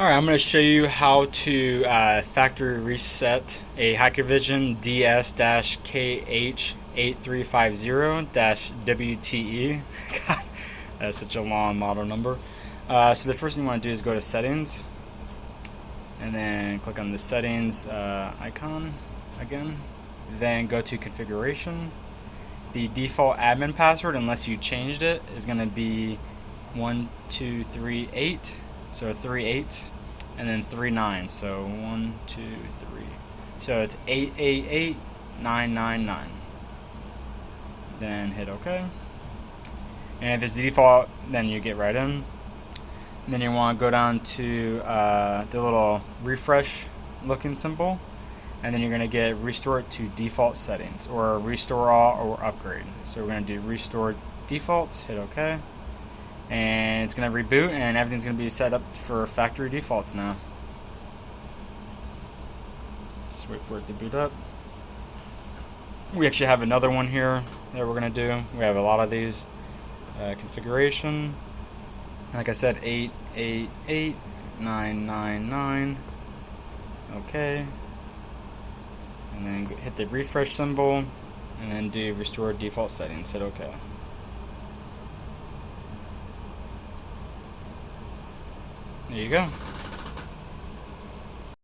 Alright, I'm going to show you how to factory reset a Hikvision DS-KH8350-WTE. God, that's such a long model number. So the first thing you want to do is go to settings and then click on the settings icon again. Then go to configuration. The default admin password, unless you changed it, is going to be 1238. So 3 8s and then 3 9s. So 1 2 3. So it's 888999. Then hit OK. And if it's the default, then you get right in. And then you want to go down to the little refresh looking symbol, and then you're going to get restore to default settings, or restore all, or upgrade. So we're going to do restore defaults, hit OK, and it's going to reboot and everything's going to be set up for factory defaults now. Just wait for it to boot up. We actually have another one here that we're going to do. We have a lot of these. Configuration, like I said, 888999. OK, and then hit the refresh symbol and then do restore default settings, hit OK. There you go.